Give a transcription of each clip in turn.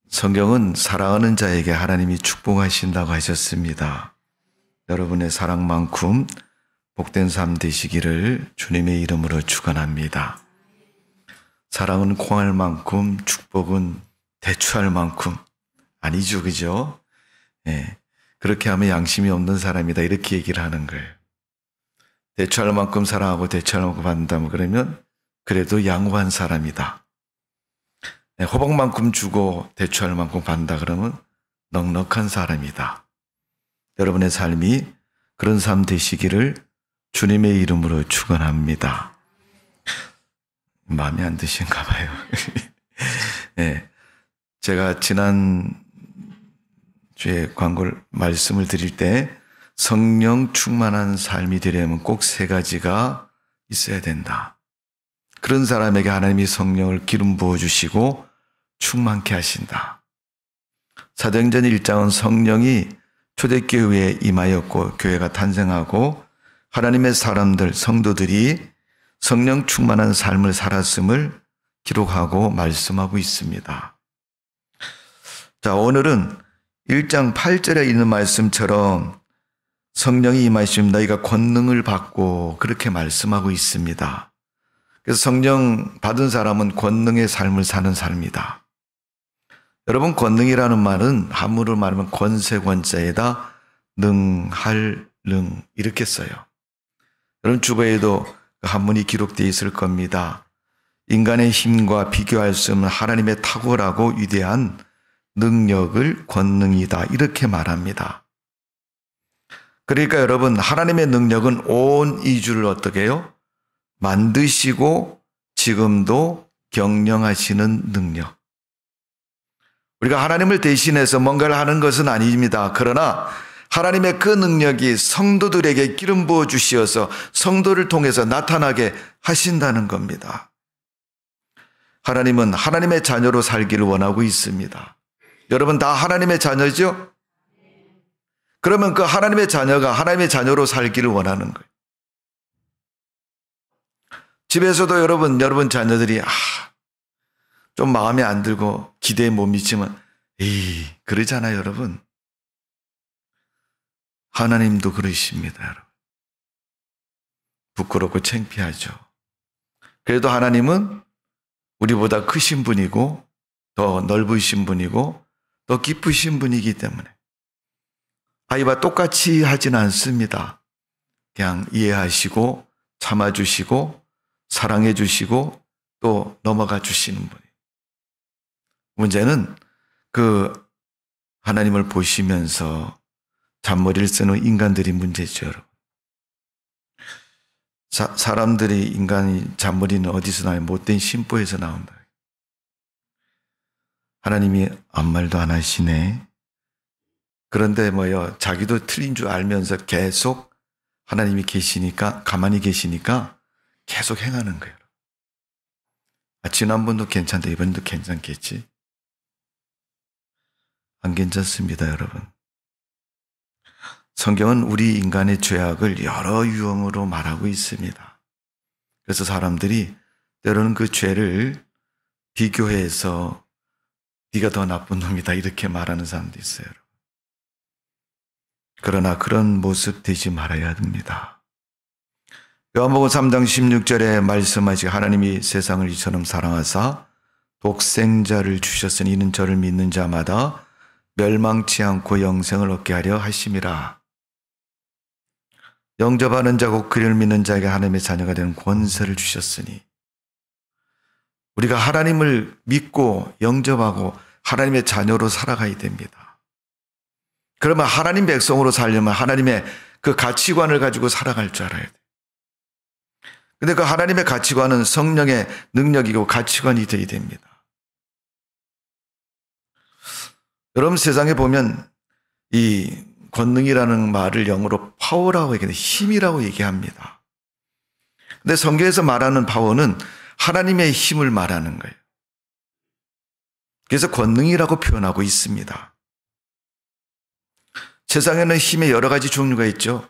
성경은 사랑하는 자에게 하나님이 축복하신다고 하셨습니다. 여러분의 사랑만큼 복된 삶 되시기를 주님의 이름으로 축원합니다. 사랑은 콩할 만큼, 축복은 대추할 만큼 아니죠, 그죠? 예, 그렇게 하면 양심이 없는 사람이다, 이렇게 얘기를 하는 거예요. 대추할 만큼 사랑하고 대추할 만큼 받는다면 그러면 그래도 양호한 사람이다. 네, 호박만큼 주고 대추할 만큼 받는다 그러면 넉넉한 사람이다. 여러분의 삶이 그런 삶 되시기를 주님의 이름으로 축원합니다. 마음에 안 드신가 봐요. 네, 제가 지난 주에 말씀을 드릴 때 성령 충만한 삶이 되려면 꼭 3가지가 있어야 된다. 그런 사람에게 하나님이 성령을 기름 부어주시고 충만케 하신다. 사도행전 1장은 성령이 초대교회에 임하였고 교회가 탄생하고 하나님의 사람들, 성도들이 성령 충만한 삶을 살았음을 기록하고 말씀하고 있습니다. 자, 오늘은 1장 8절에 있는 말씀처럼 성령이 임하시면 너희가 권능을 받고 그렇게 말씀하고 있습니다. 그래서 성령 받은 사람은 권능의 삶을 사는 삶이다. 여러분, 권능이라는 말은 한문으로 말하면 권세 권자에다 능할 능 이렇게 써요. 여러분 주보에도 한문이 기록되어 있을 겁니다. 인간의 힘과 비교할 수 없는 하나님의 탁월하고 위대한 능력을 권능이다, 이렇게 말합니다. 그러니까 여러분, 하나님의 능력은 온 이주를 어떻게 해요? 만드시고 지금도 경영하시는 능력. 우리가 하나님을 대신해서 뭔가를 하는 것은 아닙니다. 그러나 하나님의 그 능력이 성도들에게 기름 부어 주시어서 성도를 통해서 나타나게 하신다는 겁니다. 하나님은 하나님의 자녀로 살기를 원하고 있습니다. 여러분 다 하나님의 자녀죠? 그러면 그 하나님의 자녀가 하나님의 자녀로 살기를 원하는 거예요. 집에서도 여러분 자녀들이 좀 마음에 안 들고 기대에 못 미치면 그러잖아요, 여러분. 하나님도 그러십니다, 여러분. 부끄럽고 창피하죠. 그래도 하나님은 우리보다 크신 분이고 더 넓으신 분이고 더 깊으신 분이기 때문에 아이와 똑같이 하진 않습니다. 그냥 이해하시고 참아주시고 사랑해 주시고 또 넘어가 주시는 분이에요. 문제는 그 하나님을 보시면서 잔머리를 쓰는 인간들이 문제죠, 여러분. 사람들이, 인간이 잔머리는 어디서 나요? 못된 심보에서 나온다. 하나님이 아무 말도 안 하시네. 그런데 자기도 틀린 줄 알면서 계속 하나님이 계시니까, 가만히 계시니까 계속 행하는 거예요. 지난번도 괜찮다, 이번도 괜찮겠지? 안 괜찮습니다, 여러분. 성경은 우리 인간의 죄악을 여러 유형으로 말하고 있습니다. 그래서 사람들이 때로는 그 죄를 비교해서 네가 더 나쁜 놈이다, 이렇게 말하는 사람도 있어요. 그러나 그런 모습 되지 말아야 됩니다. 요한복음 3장 16절에 말씀하시기 하나님이 세상을 이처럼 사랑하사 독생자를 주셨으니 이는 저를 믿는 자마다 멸망치 않고 영생을 얻게 하려 하심이라. 영접하는 자고 그를 믿는 자에게 하나님의 자녀가 되는 권세를 주셨으니, 우리가 하나님을 믿고 영접하고 하나님의 자녀로 살아가야 됩니다. 그러면 하나님 백성으로 살려면 하나님의 그 가치관을 가지고 살아갈 줄 알아야 돼요. 근데 그 하나님의 가치관은 성령의 능력이고 가치관이 되어야 됩니다. 여러분 세상에 보면 이 권능이라는 말을 영어로 파워라고 얘기해요. 힘이라고 얘기합니다. 근데 성경에서 말하는 파워는 하나님의 힘을 말하는 거예요. 그래서 권능이라고 표현하고 있습니다. 세상에는 힘의 여러 가지 종류가 있죠.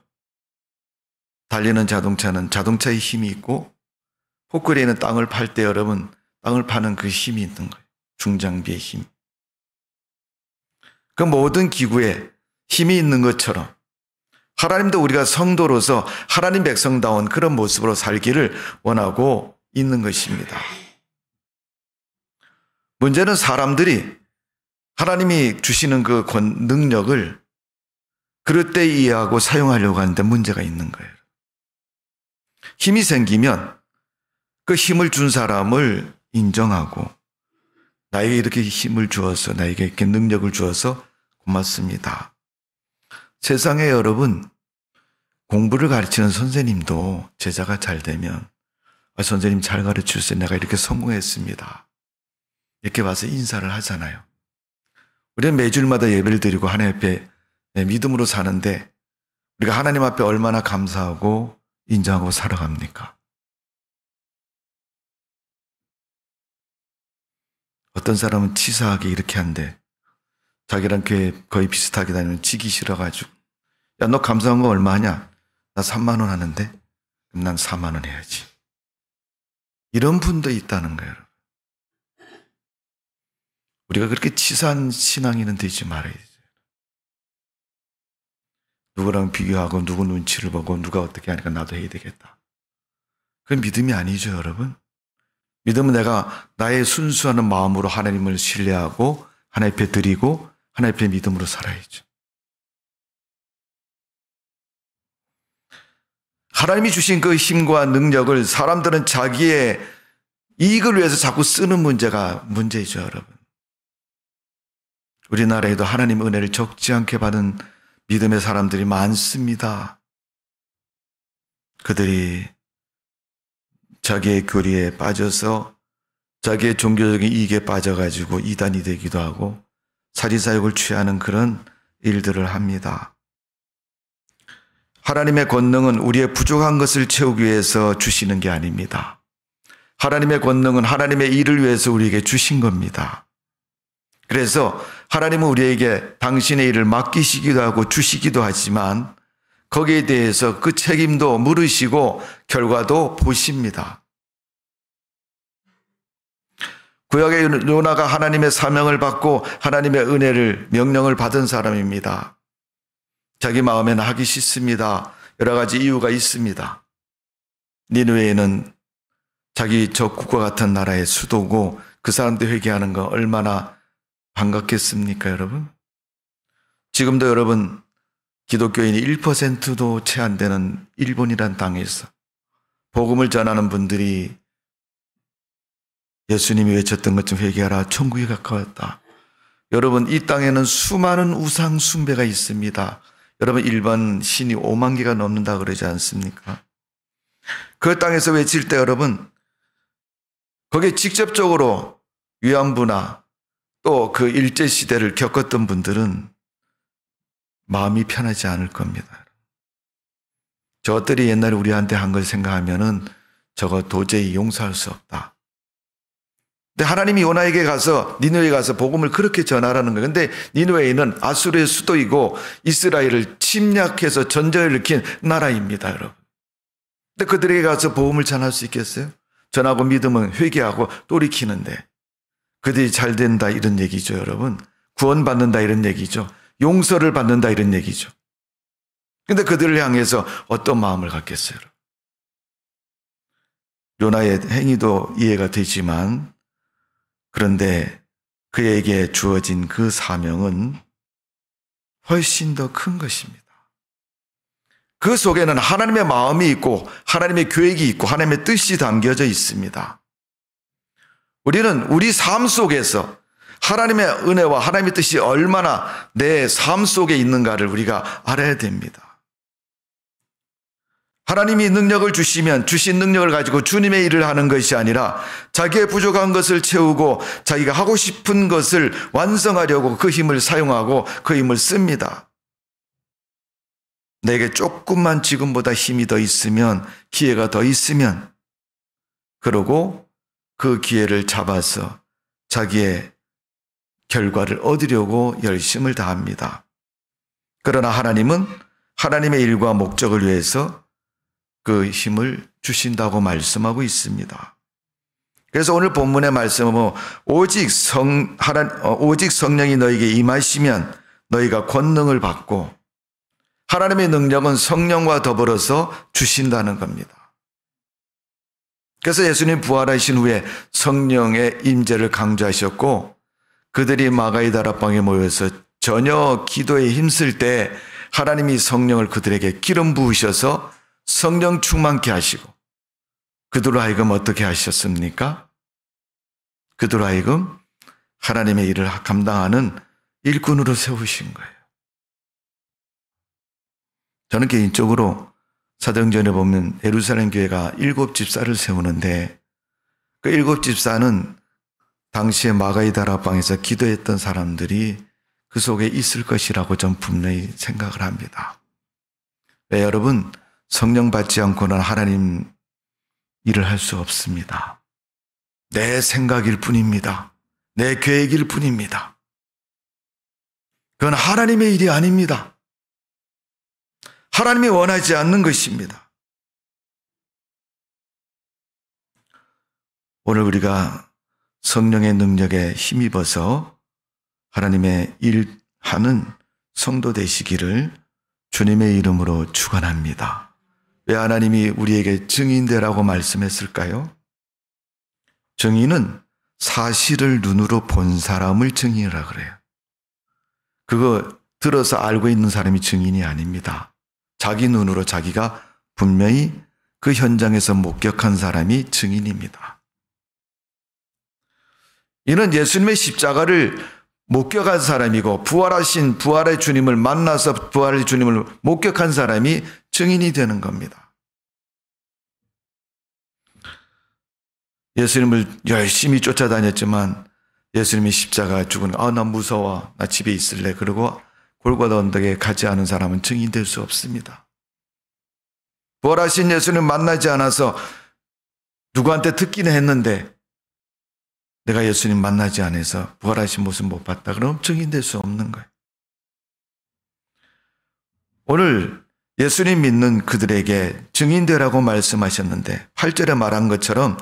달리는 자동차는 자동차의 힘이 있고, 포크레인은 땅을 팔 때 여러분 땅을 파는 그 힘이 있는 거예요. 중장비의 힘. 그 모든 기구에 힘이 있는 것처럼 하나님도 우리가 성도로서 하나님 백성다운 그런 모습으로 살기를 원하고 있는 것입니다. 문제는 사람들이 하나님이 주시는 그 능력을 그릇되이 이해하고 사용하려고 하는데 문제가 있는 거예요. 힘이 생기면 그 힘을 준 사람을 인정하고 나에게 이렇게 힘을 주어서 나에게 이렇게 능력을 주어서 고맙습니다. 세상에 여러분 공부를 가르치는 선생님도 제자가 잘 되면 선생님 잘 가르치셨어요. 내가 이렇게 성공했습니다. 이렇게 와서 인사를 하잖아요. 우리는 매주일마다 예배를 드리고 하나님 앞에 믿음으로 사는데 우리가 하나님 앞에 얼마나 감사하고 인정하고 살아갑니까? 어떤 사람은 치사하게 이렇게 한대. 자기랑 교회 거의 비슷하게 다니면 지기 싫어가지고 야, 너 감사한 거 얼마 하냐? 나 3만 원 하는데 그럼 난 4만 원 해야지. 이런 분도 있다는 거예요. 우리가 그렇게 치사한 신앙인은 되지 말아야 돼요. 누구랑 비교하고 누구 눈치를 보고 누가 어떻게 하니까 나도 해야 되겠다. 그건 믿음이 아니죠, 여러분. 믿음은 내가 나의 순수한 마음으로 하나님을 신뢰하고 하나님 앞에 드리고 하나님 앞에 믿음으로 살아야죠. 하나님이 주신 그 힘과 능력을 사람들은 자기의 이익을 위해서 자꾸 쓰는 문제죠, 여러분. 우리나라에도 하나님 은혜를 적지 않게 받은 믿음의 사람들이 많습니다. 그들이 자기의 교리에 빠져서 자기의 종교적인 이익에 빠져가지고 이단이 되기도 하고 사리사욕을 취하는 그런 일들을 합니다. 하나님의 권능은 우리의 부족한 것을 채우기 위해서 주시는 게 아닙니다. 하나님의 권능은 하나님의 일을 위해서 우리에게 주신 겁니다. 그래서 하나님은 우리에게 당신의 일을 맡기시기도 하고 주시기도 하지만 거기에 대해서 그 책임도 물으시고 결과도 보십니다. 구약의 요나가 하나님의 사명을 받고 하나님의 은혜를 명령을 받은 사람입니다. 자기 마음에는 하기 싫습니다. 여러 가지 이유가 있습니다. 니느웨는 자기 적국과 같은 나라의 수도고 그 사람들 회개하는 거 얼마나 반갑겠습니까, 여러분? 지금도 여러분 기독교인이 1%도 채 안 되는 일본이란 땅에서 복음을 전하는 분들이 예수님이 외쳤던 것 좀 회개하라. 천국이 가까웠다. 여러분 이 땅에는 수많은 우상 숭배가 있습니다. 여러분 일반 신이 5만 개가 넘는다 그러지 않습니까? 그 땅에서 외칠 때 여러분 거기에 직접적으로 위안부나 또 그 일제시대를 겪었던 분들은 마음이 편하지 않을 겁니다. 저것들이 옛날에 우리한테 한 걸 생각하면은 저거 도저히 용서할 수 없다. 근데 하나님이 요나에게 가서 니느웨에 가서 복음을 그렇게 전하라는 거예요. 근데 니느웨는 아수르의 수도이고 이스라엘을 침략해서 전쟁을 일으킨 나라입니다, 여러분. 근데 그들에게 가서 복음을 전할 수 있겠어요? 전하고 믿으면 회개하고 돌이키는데 그들이 잘 된다 이런 얘기죠, 여러분. 구원받는다 이런 얘기죠. 용서를 받는다 이런 얘기죠. 근데 그들을 향해서 어떤 마음을 갖겠어요? 요나의 행위도 이해가 되지만 그런데 그에게 주어진 그 사명은 훨씬 더 큰 것입니다. 그 속에는 하나님의 마음이 있고 하나님의 계획이 있고 하나님의 뜻이 담겨져 있습니다. 우리는 우리 삶 속에서 하나님의 은혜와 하나님의 뜻이 얼마나 내 삶 속에 있는가를 우리가 알아야 됩니다. 하나님이 능력을 주시면 주신 능력을 가지고 주님의 일을 하는 것이 아니라 자기의 부족한 것을 채우고 자기가 하고 싶은 것을 완성하려고 그 힘을 사용하고 그 힘을 씁니다. 내게 조금만 지금보다 힘이 더 있으면, 기회가 더 있으면, 그러고 그 기회를 잡아서 자기의 결과를 얻으려고 열심을 다합니다. 그러나 하나님은 하나님의 일과 목적을 위해서 그 힘을 주신다고 말씀하고 있습니다. 그래서 오늘 본문의 말씀은 오직 성령이 너에게 임하시면 너희가 권능을 받고 하나님의 능력은 성령과 더불어서 주신다는 겁니다. 그래서 예수님 부활하신 후에 성령의 임재를 강조하셨고 그들이 마가의 다락방에 모여서 전혀 기도에 힘쓸 때 하나님이 성령을 그들에게 기름 부으셔서 성령 충만케 하시고 그들로 하여금 어떻게 하셨습니까? 그들로 하여금 하나님의 일을 감당하는 일꾼으로 세우신 거예요. 저는 개인적으로 사도행전에 보면 예루살렘 교회가 7집사를 세우는데 그 7집사는 당시에 마가의 다락방에서 기도했던 사람들이 그 속에 있을 것이라고 전 분명히 생각을 합니다. 왜 여러분? 성령 받지 않고는 하나님 일을 할 수 없습니다. 내 생각일 뿐입니다. 내 계획일 뿐입니다. 그건 하나님의 일이 아닙니다. 하나님이 원하지 않는 것입니다. 오늘 우리가 성령의 능력에 힘입어서 하나님의 일하는 성도 되시기를 주님의 이름으로 축원합니다. 왜 하나님이 우리에게 증인되라고 말씀했을까요? 증인은 사실을 눈으로 본 사람을 증인이라 그래요. 그거 들어서 알고 있는 사람이 증인이 아닙니다. 자기 눈으로 자기가 분명히 그 현장에서 목격한 사람이 증인입니다. 이는 예수님의 십자가를 목격한 사람이고 부활의 주님을 만나서 부활의 주님을 목격한 사람이 증인이 되는 겁니다. 예수님을 열심히 쫓아다녔지만 예수님이 십자가 죽은 나 무서워. 나 집에 있을래. 그러고 골고다 언덕에 가지 않은 사람은 증인될 수 없습니다. 부활하신 예수님 만나지 않아서 누구한테 듣기는 했는데 내가 예수님 만나지 않아서 부활하신 모습 못 봤다. 그럼 증인될 수 없는 거예요. 오늘 예수님 믿는 그들에게 증인되라고 말씀하셨는데 8절에 말한 것처럼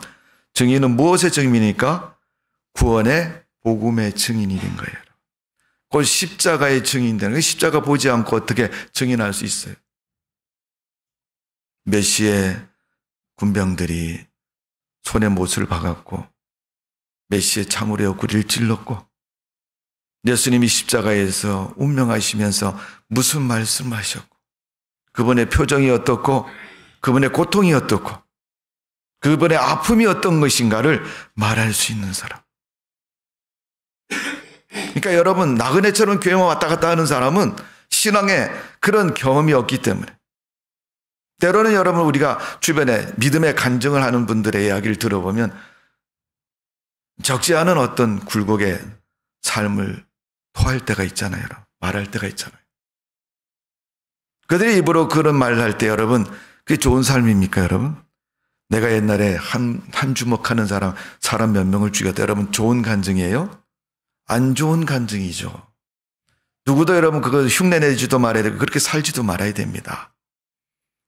증인은 무엇의 증인입니까? 구원의 복음의 증인이 된 거예요. 그 십자가의 증인되는, 십자가 보지 않고 어떻게 증인할 수 있어요? 메시의 군병들이 손에 못을 박았고 메시의 창으로 옆구리를 찔렀고 예수님이 십자가에서 운명하시면서 무슨 말씀하셨고 그분의 표정이 어떻고 그분의 고통이 어떻고 그분의 아픔이 어떤 것인가를 말할 수 있는 사람. 그러니까 여러분 나그네처럼 교회만 왔다 갔다 하는 사람은 신앙에 그런 경험이 없기 때문에 때로는 여러분 우리가 주변에 믿음의 간증을 하는 분들의 이야기를 들어보면 적지 않은 어떤 굴곡의 삶을 토할 때가 있잖아요. 말할 때가 있잖아요. 그들의 입으로 그런 말을 할 때 여러분 그게 좋은 삶입니까 여러분? 내가 옛날에 한 주먹 하는 사람 몇 명을 죽였다. 여러분 좋은 간증이에요? 안 좋은 간증이죠. 누구도 여러분 그거 흉내내지도 말아야 되고 그렇게 살지도 말아야 됩니다.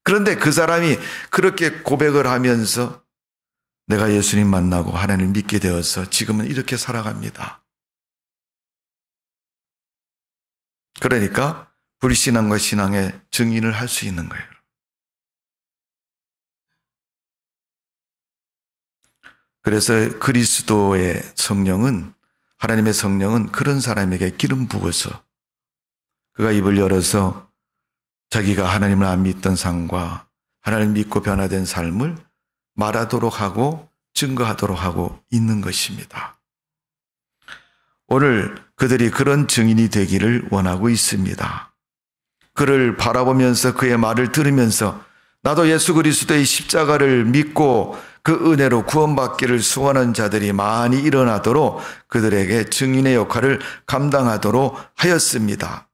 그런데 그 사람이 그렇게 고백을 하면서 내가 예수님 만나고 하나님을 믿게 되어서 지금은 이렇게 살아갑니다. 그러니까 불신앙과 신앙의 증인을 할 수 있는 거예요. 그래서 그리스도의 성령은 하나님의 성령은 그런 사람에게 기름 부어서 그가 입을 열어서 자기가 하나님을 안 믿던 삶과 하나님을 믿고 변화된 삶을 말하도록 하고 증거하도록 하고 있는 것입니다. 오늘 그들이 그런 증인이 되기를 원하고 있습니다. 그를 바라보면서 그의 말을 들으면서 나도 예수 그리스도의 십자가를 믿고 그 은혜로 구원받기를 소원하는 자들이 많이 일어나도록 그들에게 증인의 역할을 감당하도록 하였습니다.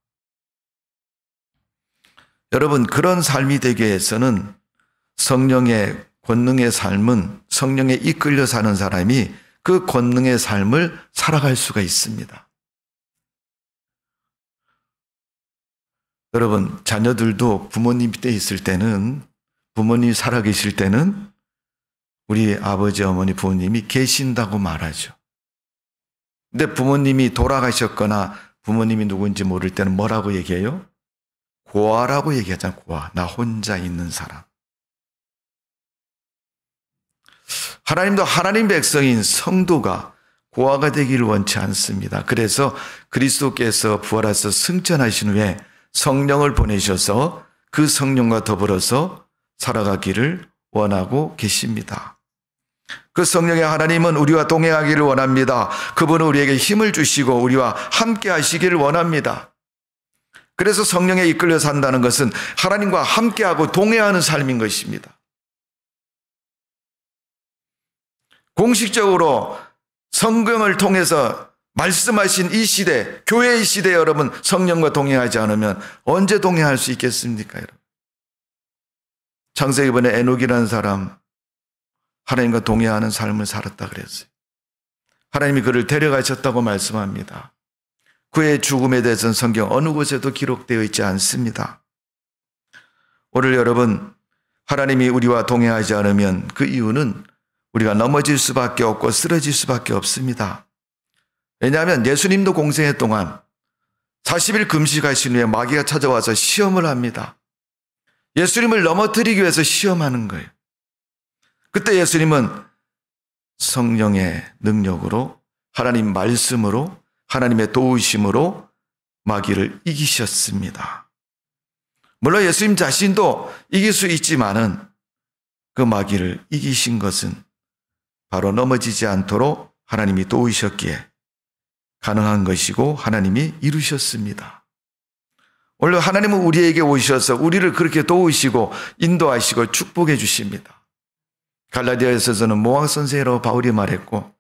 여러분 그런 삶이 되기 위해서는 성령의 권능의 삶은 성령에 이끌려 사는 사람이 그 권능의 삶을 살아갈 수가 있습니다. 여러분 자녀들도 부모님 때 있을 때는 부모님이 살아계실 때는 우리 아버지 어머니 부모님이 계신다고 말하죠. 근데 부모님이 돌아가셨거나 부모님이 누구인지 모를 때는 뭐라고 얘기해요? 고아라고 얘기하잖아. 고아. 나 혼자 있는 사람. 하나님도 하나님 백성인 성도가 고아가 되기를 원치 않습니다. 그래서 그리스도께서 부활하셔서 승천하신 후에 성령을 보내셔서 그 성령과 더불어서 살아가기를 원하고 계십니다. 그 성령의 하나님은 우리와 동행하기를 원합니다. 그분은 우리에게 힘을 주시고 우리와 함께 하시기를 원합니다. 그래서 성령에 이끌려 산다는 것은 하나님과 함께하고 동행하는 삶인 것입니다. 공식적으로 성경을 통해서 말씀하신 이 시대, 교회의 시대에 여러분 성령과 동행하지 않으면 언제 동행할 수 있겠습니까, 여러분? 창세기본에 에녹이라는 사람 하나님과 동행하는 삶을 살았다 그랬어요. 하나님이 그를 데려가셨다고 말씀합니다. 그의 죽음에 대해서는 성경 어느 곳에도 기록되어 있지 않습니다. 오늘 여러분, 하나님이 우리와 동행하지 않으면 그 이유는 우리가 넘어질 수밖에 없고 쓰러질 수밖에 없습니다. 왜냐하면 예수님도 공생애 동안 40일 금식하신 후에 마귀가 찾아와서 시험을 합니다. 예수님을 넘어뜨리기 위해서 시험하는 거예요. 그때 예수님은 성령의 능력으로, 하나님 말씀으로, 하나님의 도우심으로 마귀를 이기셨습니다. 물론 예수님 자신도 이길 수 있지만은 그 마귀를 이기신 것은 바로 넘어지지 않도록 하나님이 도우셨기에 가능한 것이고 하나님이 이루셨습니다. 원래 하나님은 우리에게 오셔서 우리를 그렇게 도우시고 인도하시고 축복해 주십니다. 갈라디아에서는 모학 선생이라고 바울이 말했고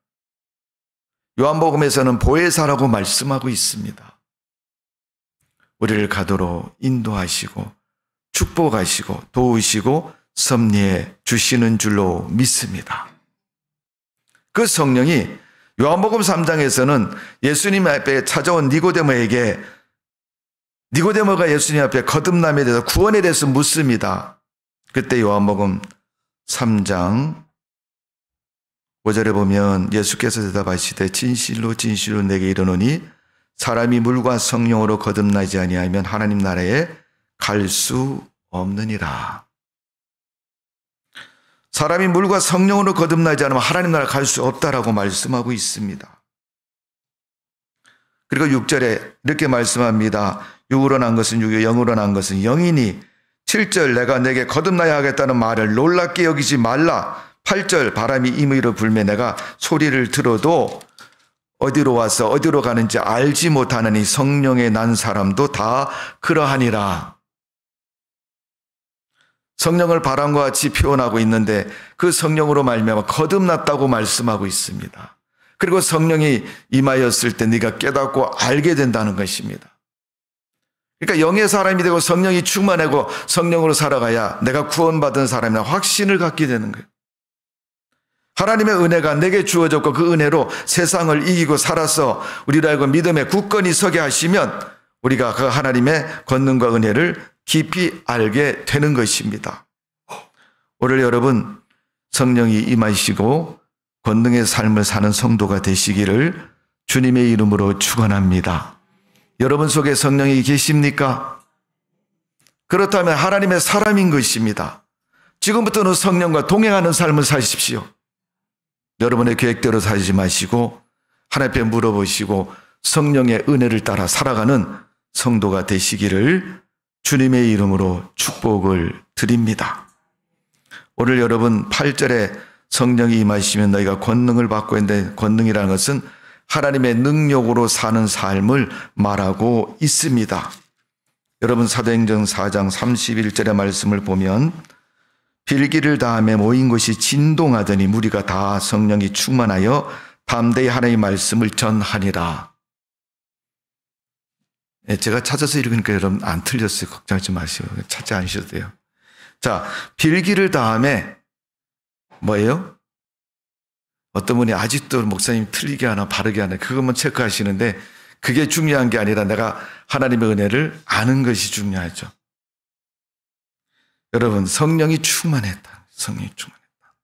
요한복음에서는 보혜사라고 말씀하고 있습니다. 우리를 가도록 인도하시고 축복하시고 도우시고 섭리해 주시는 줄로 믿습니다. 그 성령이 요한복음 3장에서는 예수님 앞에 찾아온 니고데모에게 니고데모가 예수님 앞에 거듭남에 대해서 구원에 대해서 묻습니다. 그때 요한복음 3장 5절에 보면 예수께서 대답하시되 진실로 진실로 내게 이르노니 사람이 물과 성령으로 거듭나지 아니하면 하나님 나라에 갈 수 없느니라. 사람이 물과 성령으로 거듭나지 않으면 하나님 나라 갈 수 없다라고 말씀하고 있습니다. 그리고 6절에 이렇게 말씀합니다. 육으로 난 것은 육이요 영으로 난 것은 영이니 7절 내가 내게 거듭나야 하겠다는 말을 놀랍게 여기지 말라. 8절 바람이 임의로 불매 내가 소리를 들어도 어디로 와서 어디로 가는지 알지 못하느니 성령에 난 사람도 다 그러하니라. 성령을 바람과 같이 표현하고 있는데 그 성령으로 말미암아 거듭났다고 말씀하고 있습니다. 그리고 성령이 임하였을 때 네가 깨닫고 알게 된다는 것입니다. 그러니까 영의 사람이 되고 성령이 충만하고 성령으로 살아가야 내가 구원받은 사람이나 확신을 갖게 되는 거예요. 하나님의 은혜가 내게 주어졌고 그 은혜로 세상을 이기고 살아서 우리를 알고 믿음에 굳건히 서게 하시면 우리가 그 하나님의 권능과 은혜를 깊이 알게 되는 것입니다. 오늘 여러분 성령이 임하시고 권능의 삶을 사는 성도가 되시기를 주님의 이름으로 축원합니다. 여러분 속에 성령이 계십니까? 그렇다면 하나님의 사람인 것입니다. 지금부터는 성령과 동행하는 삶을 사십시오. 여러분의 계획대로 살지 마시고 하나님 앞에 물어보시고 성령의 은혜를 따라 살아가는 성도가 되시기를 주님의 이름으로 축복을 드립니다. 오늘 여러분 8절에 성령이 임하시면 너희가 권능을 받고 있는데 권능이라는 것은 하나님의 능력으로 사는 삶을 말하고 있습니다. 여러분 사도행전 4장 31절의 말씀을 보면 빌기를 다함에 모인 곳이 진동하더니 무리가 다 성령이 충만하여 담대히 하나님의 말씀을 전하니라. 제가 찾아서 읽으니까 여러분 안 틀렸어요. 걱정하지 마시고 찾지 않으셔도 돼요. 자, 빌기를 다함에 뭐예요? 어떤 분이 아직도 목사님 틀리게 하나 바르게 하나 그것만 체크하시는데 그게 중요한 게 아니라 내가 하나님의 은혜를 아는 것이 중요하죠. 여러분 성령이 충만했다. 성령이 충만했다.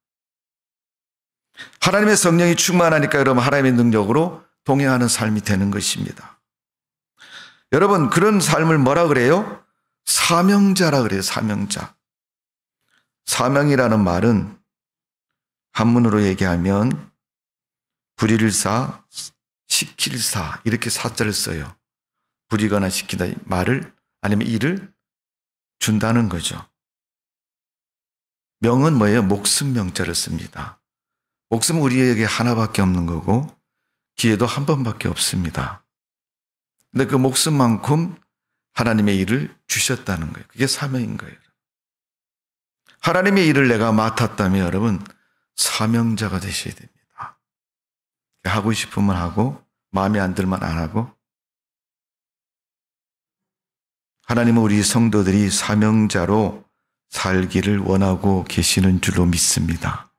하나님의 성령이 충만하니까 여러분 하나님의 능력으로 동행하는 삶이 되는 것입니다. 여러분, 그런 삶을 뭐라 그래요? 사명자라 그래요. 사명자. 사명이라는 말은 한문으로 얘기하면 부릴사, 시킬사 이렇게 사자를 써요. 부리거나 시키다 말을 아니면 일을 준다는 거죠. 명은 뭐예요? 목숨 명자를 씁니다. 목숨은 우리에게 하나밖에 없는 거고 기회도 한 번밖에 없습니다. 근데 그 목숨만큼 하나님의 일을 주셨다는 거예요. 그게 사명인 거예요. 하나님의 일을 내가 맡았다면 여러분 사명자가 되셔야 됩니다. 하고 싶으면 하고 마음에 안 들면 안 하고 하나님은 우리 성도들이 사명자로 살기를 원하고 계시는 줄로 믿습니다.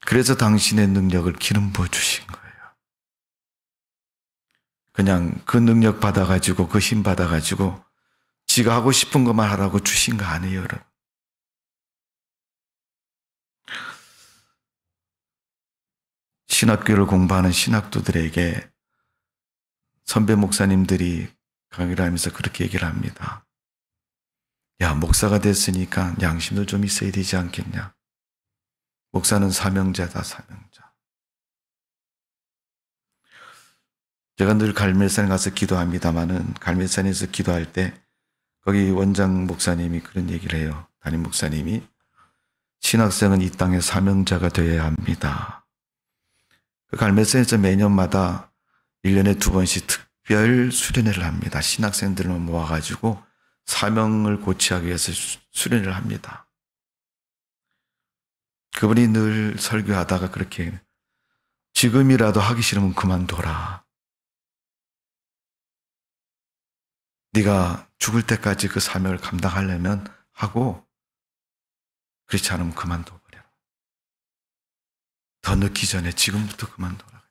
그래서 당신의 능력을 기름 부어 주신 거예요. 그냥 그 능력 받아가지고 그 힘 받아가지고 지가 하고 싶은 것만 하라고 주신 거 아니에요, 여러분. 신학교를 공부하는 신학도들에게 선배 목사님들이 강의를 하면서 그렇게 얘기를 합니다. 야, 목사가 됐으니까 양심도 좀 있어야 되지 않겠냐. 목사는 사명자다, 사명자. 제가 늘 갈멜산에 가서 기도합니다마는 갈멜산에서 기도할 때 거기 원장 목사님이 그런 얘기를 해요. 담임 목사님이 신학생은 이 땅의 사명자가 되어야 합니다. 그 갈멜산에서 매년마다 1년에 2번씩 특별 수련회를 합니다. 신학생들을 모아가지고 사명을 고취하기 위해서 수련회를 합니다. 그분이 늘 설교하다가 그렇게 지금이라도 하기 싫으면 그만둬라. 네가 죽을 때까지 그 사명을 감당하려면 하고 그렇지 않으면 그만둬버려. 더 늦기 전에 지금부터 그만둬라.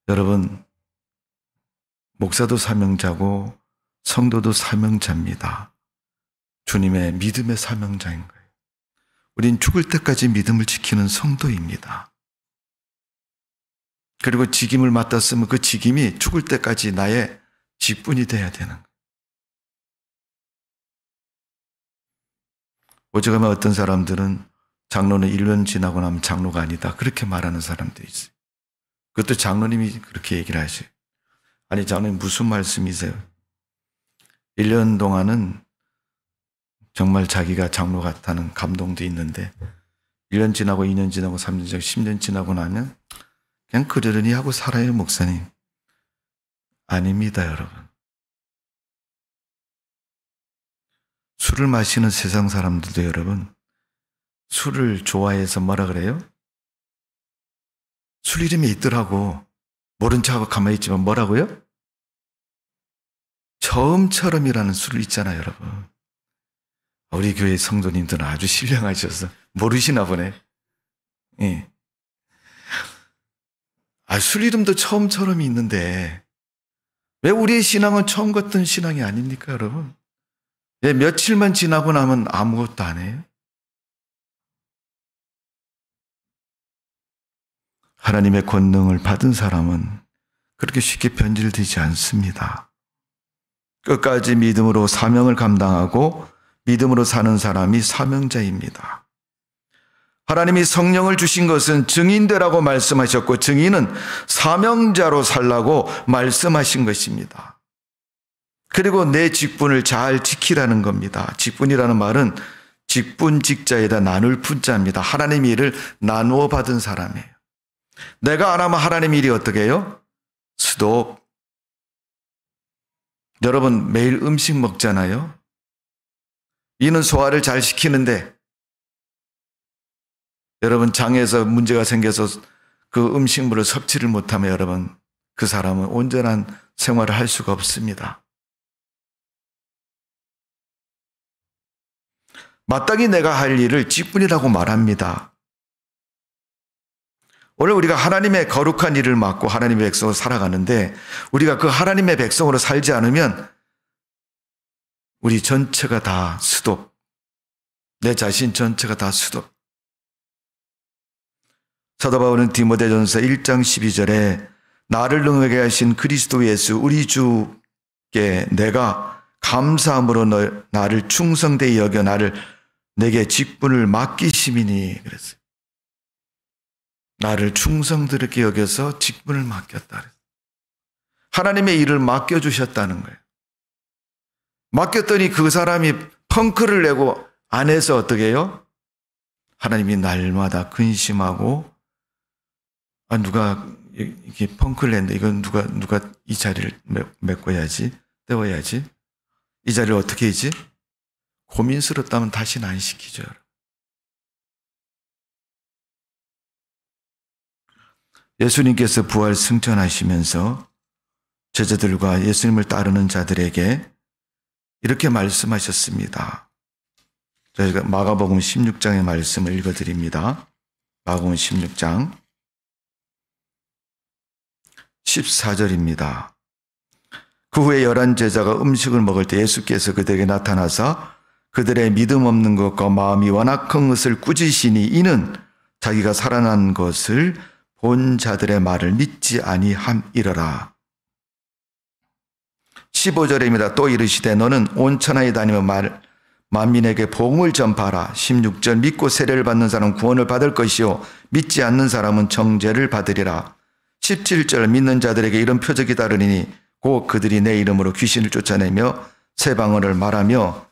여러분, 목사도 사명자고 성도도 사명자입니다. 주님의 믿음의 사명자인 거예요. 우린 죽을 때까지 믿음을 지키는 성도입니다. 그리고 직임을 맡았으면 그 직임이 죽을 때까지 나의 직분이 돼야 되는 거예요. 오죽하면 어떤 사람들은 장로는 1년 지나고 나면 장로가 아니다. 그렇게 말하는 사람도 있어요. 그것도 장로님이 그렇게 얘기를 하셔요. 아니, 장로님 무슨 말씀이세요? 1년 동안은 정말 자기가 장로 같다는 감동도 있는데 1년 지나고 2년 지나고 3년 지나고 10년 지나고 나면 그냥 그러려니 하고 살아요, 목사님. 아닙니다, 여러분. 술을 마시는 세상 사람들도 여러분 술을 좋아해서 뭐라 그래요? 술 이름이 있더라고. 모른 척하고 가만히 있지만 뭐라고요? 처음처럼이라는 술이 있잖아요, 여러분. 우리 교회 성도님들은 아주 신령하셔서 모르시나 보네. 예. 술 이름도 처음처럼이 있는데 왜 우리의 신앙은 처음 같은 신앙이 아닙니까, 여러분? 왜 며칠만 지나고 나면 아무것도 안 해요? 하나님의 권능을 받은 사람은 그렇게 쉽게 변질되지 않습니다. 끝까지 믿음으로 사명을 감당하고 믿음으로 사는 사람이 사명자입니다. 하나님이 성령을 주신 것은 증인되라고 말씀하셨고 증인은 사명자로 살라고 말씀하신 것입니다. 그리고 내 직분을 잘 지키라는 겁니다. 직분이라는 말은 직분직자에다 나눌 분자입니다. 하나님의 일을 나누어 받은 사람이에요. 내가 안 하면 하나님 일이 어떻게 해요? 수독. 여러분 매일 음식 먹잖아요. 이는 소화를 잘 시키는데 여러분 장에서 문제가 생겨서 그 음식물을 섭취를 못하면 여러분 그 사람은 온전한 생활을 할 수가 없습니다. 마땅히 내가 할 일을 직분이라고 말합니다. 오늘 우리가 하나님의 거룩한 일을 맡고 하나님의 백성으로 살아가는데 우리가 그 하나님의 백성으로 살지 않으면 우리 전체가 다 수독, 내 자신 전체가 다 수독. 사도 바울은 디모데전서 1장 12절에 나를 능하게 하신 그리스도 예수 우리 주께 내가 감사함으로 나를 충성되이 여겨 내게 직분을 맡기심이니 그랬어요. 나를 충성스럽게 여겨서 직분을 맡겼다. 하나님의 일을 맡겨주셨다는 거예요. 맡겼더니 그 사람이 펑크를 내고 안에서 어떻게 해요? 하나님이 날마다 근심하고 누가 이렇게 펑크를 냈는데 이건 누가 이 자리를 메꿔야지, 떼워야지. 이 자리를 어떻게 하지? 고민스럽다면 다시는 안 시키죠. 예수님께서 부활 승천하시면서 제자들과 예수님을 따르는 자들에게 이렇게 말씀하셨습니다. 저희가 마가복음 16장의 말씀을 읽어드립니다. 마가복음 16장 14절입니다. 그 후에 11 제자가 음식을 먹을 때 예수께서 그들에게 나타나사 그들의 믿음 없는 것과 마음이 완악한 것을 꾸짖으시니 이는 자기가 살아난 것을 본 자들의 말을 믿지 아니함이러라. 15절입니다. 또 이르시되 너는 온 천하에 다니며 만민에게 복음을 전파하라. 16절 믿고 세례를 받는 사람은 구원을 받을 것이요 믿지 않는 사람은 정죄를 받으리라. 17절 믿는 자들에게 이런 표적이 따르리니 곧 그들이 내 이름으로 귀신을 쫓아내며 새 방언을 말하며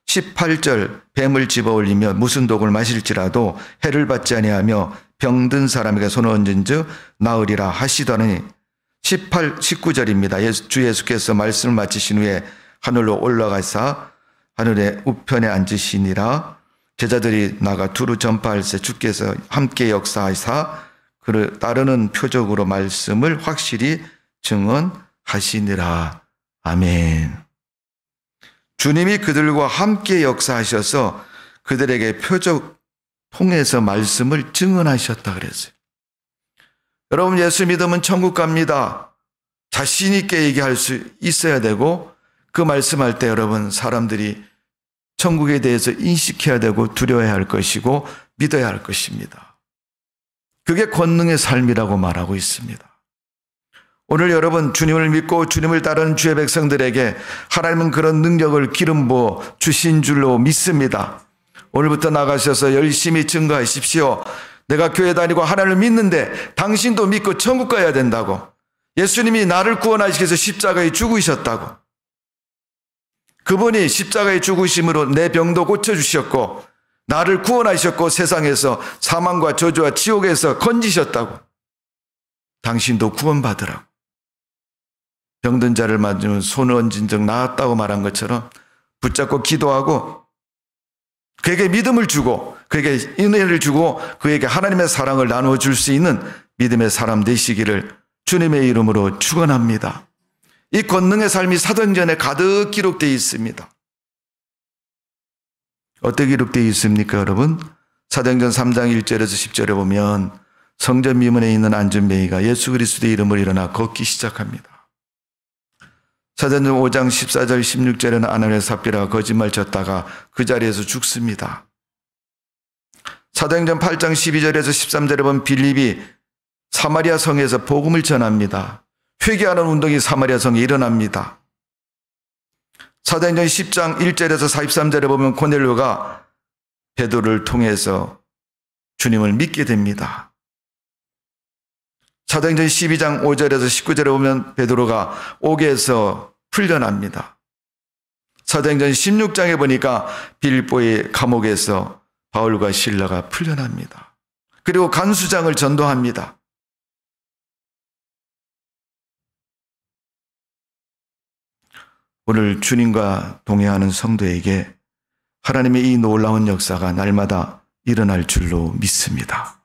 18절 뱀을 집어올리며 무슨 독을 마실지라도 해를 받지 아니하며 병든 사람에게 손을 얹은즉 나으리라 하시더니 19절입니다. 주 예수께서 말씀을 마치신 후에 하늘로 올라가사 하늘의 우편에 앉으시니라. 제자들이 나가 두루 전파할세 주께서 함께 역사하사 그를 따르는 표적으로 말씀을 확실히 증언하시니라. 아멘. 주님이 그들과 함께 역사하셔서 그들에게 표적 통해서 말씀을 증언하셨다 그랬어요. 여러분 예수 믿으면 천국 갑니다. 자신 있게 얘기할 수 있어야 되고 그 말씀할 때 여러분 사람들이 천국에 대해서 인식해야 되고 두려워야 할 것이고 믿어야 할 것입니다. 그게 권능의 삶이라고 말하고 있습니다. 오늘 여러분 주님을 믿고 주님을 따르는 주의 백성들에게 하나님은 그런 능력을 기름 부어 주신 줄로 믿습니다. 오늘부터 나가셔서 열심히 증거하십시오. 내가 교회 다니고 하나님을 믿는데 당신도 믿고 천국 가야 된다고. 예수님이 나를 구원하시기 위해서 십자가에 죽으셨다고. 그분이 십자가에 죽으심으로 내 병도 고쳐주셨고 나를 구원하셨고 세상에서 사망과 저주와 지옥에서 건지셨다고. 당신도 구원받으라고. 병든 자를 맞으면 손을 얹은 적 나았다고 말한 것처럼 붙잡고 기도하고 그에게 믿음을 주고 그에게 은혜를 주고 그에게 하나님의 사랑을 나누어 줄 수 있는 믿음의 사람 되시기를 주님의 이름으로 축원합니다. 이 권능의 삶이 사도행전에 가득 기록되어 있습니다. 어떻게 기록되어 있습니까 여러분? 사도행전 3장 1절에서 10절에 보면 성전 미문에 있는 안전뱅이가 예수 그리스도의 이름을 일어나 걷기 시작합니다. 사도행전 5장 14절 16절에는 아나니아 삽비라가 거짓말 쳤다가 그 자리에서 죽습니다. 사도행전 8장 12절에서 13절에 보면 빌립이 사마리아 성에서 복음을 전합니다. 회개하는 운동이 사마리아 성에 일어납니다. 사도행전 10장 1절에서 43절에 보면 고넬료가 베드로를 통해서 주님을 믿게 됩니다. 사도행전 12장 5절에서 19절에 보면 베드로가 옥에서 풀려납니다. 사도행전 16장에 보니까 빌립보의 감옥에서 바울과 실라가 풀려납니다. 그리고 간수장을 전도합니다. 오늘 주님과 동행하는 성도에게 하나님의 이 놀라운 역사가 날마다 일어날 줄로 믿습니다.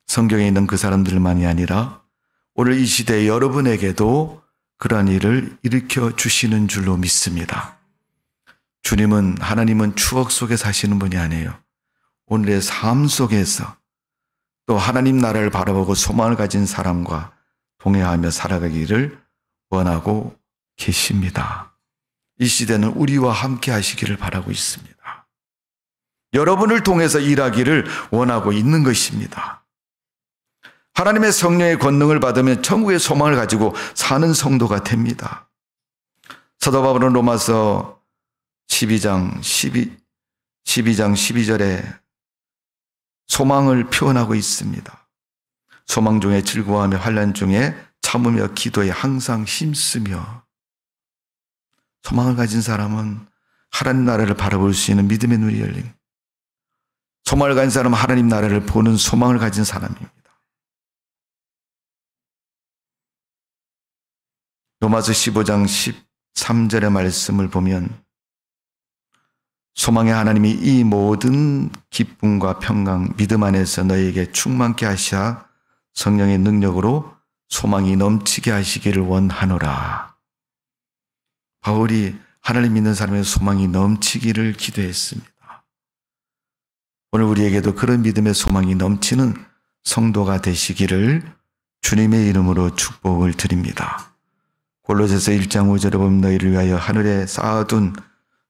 성경에 있는 그 사람들만이 아니라 오늘 이 시대에 여러분에게도 그러한 일을 일으켜 주시는 줄로 믿습니다. 하나님은 추억 속에 사시는 분이 아니에요. 오늘의 삶 속에서 또 하나님 나라를 바라보고 소망을 가진 사람과 동행하며 살아가기를 원하고 계십니다. 이 시대는 우리와 함께 하시기를 바라고 있습니다. 여러분을 통해서 일하기를 원하고 있는 것입니다. 하나님의 성령의 권능을 받으면 천국의 소망을 가지고 사는 성도가 됩니다. 사도 바울은 로마서 12장 12절에 소망을 표현하고 있습니다. 소망 중에 즐거워하며 환난 중에 참으며 기도에 항상 힘쓰며. 소망을 가진 사람은 하나님 나라를 바라볼 수 있는 믿음의 눈이 열린, 소망을 가진 사람은 하나님 나라를 보는 소망을 가진 사람입니다. 로마서 15장 13절의 말씀을 보면 소망의 하나님이 이 모든 기쁨과 평강, 믿음 안에서 너희에게 충만케 하시사 성령의 능력으로 소망이 넘치게 하시기를 원하노라. 바울이 하나님 믿는 사람의 소망이 넘치기를 기도했습니다. 오늘 우리에게도 그런 믿음의 소망이 넘치는 성도가 되시기를 주님의 이름으로 축복을 드립니다. 골로새서 1장 5절에 보면 너희를 위하여 하늘에 쌓아둔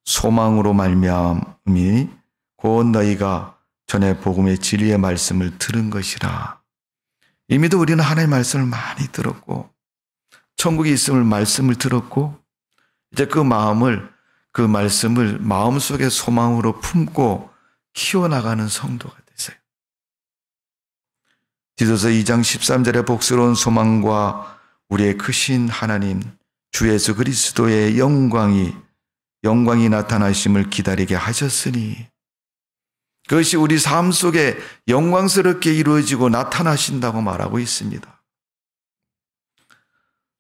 소망으로 말미암음이 곧 너희가 전에 복음의 진리의 말씀을 들은 것이라. 이미도 우리는 하나님의 말씀을 많이 들었고 천국이 있음을 말씀을 들었고 이제 그 말씀을 마음속에 소망으로 품고 키워나가는 성도가 되세요. 디도서 2장 13절에 복스러운 소망과 우리의 크신 하나님 주 예수 그리스도의 영광이 나타나심을 기다리게 하셨으니 그것이 우리 삶 속에 영광스럽게 이루어지고 나타나신다고 말하고 있습니다.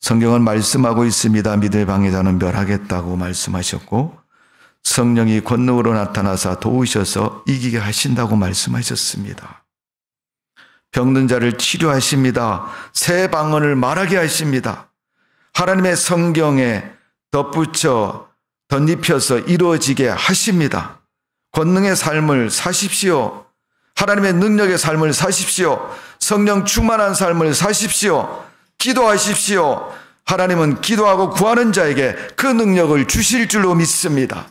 성경은 말씀하고 있습니다. 믿음의 방해자는 멸하겠다고 말씀하셨고 성령이 권능으로 나타나사 도우셔서 이기게 하신다고 말씀하셨습니다. 병든 자를 치료하십니다. 새 방언을 말하게 하십니다. 하나님의 성경에 덧입혀서 이루어지게 하십니다. 권능의 삶을 사십시오. 하나님의 능력의 삶을 사십시오. 성령 충만한 삶을 사십시오. 기도하십시오. 하나님은 기도하고 구하는 자에게 그 능력을 주실 줄로 믿습니다.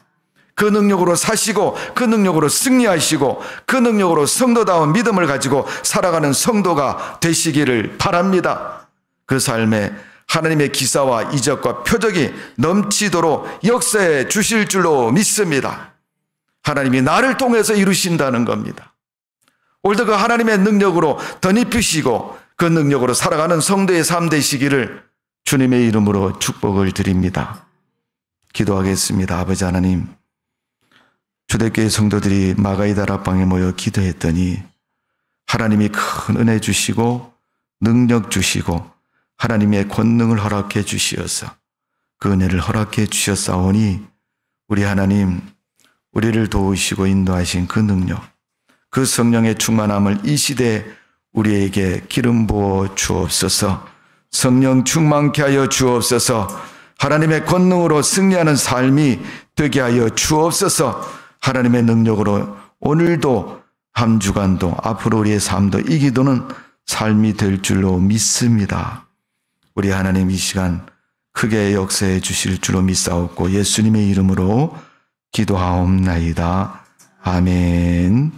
그 능력으로 사시고 그 능력으로 승리하시고 그 능력으로 성도다운 믿음을 가지고 살아가는 성도가 되시기를 바랍니다. 그 삶에 하나님의 기사와 이적과 표적이 넘치도록 역사해 주실 줄로 믿습니다. 하나님이 나를 통해서 이루신다는 겁니다. 오늘도 그 하나님의 능력으로 덧입히시고 그 능력으로 살아가는 성도의 삶 되시기를 주님의 이름으로 축복을 드립니다. 기도하겠습니다. 아버지 하나님, 초대교회 성도들이 마가이 다락방에 모여 기도했더니 하나님이 큰 은혜 주시고 능력 주시고 하나님의 권능을 허락해 주시어서 그 은혜를 허락해 주셨사오니 우리 하나님, 우리를 도우시고 인도하신 그 능력, 그 성령의 충만함을 이 시대에 우리에게 기름 부어 주옵소서. 성령 충만케 하여 주옵소서. 하나님의 권능으로 승리하는 삶이 되게 하여 주옵소서. 하나님의 능력으로 오늘도 한 주간도 앞으로 우리의 삶도 이 기도는 삶이 될 줄로 믿습니다. 우리 하나님 이 시간 크게 역사해 주실 줄로 믿사옵고 예수님의 이름으로 기도하옵나이다. 아멘.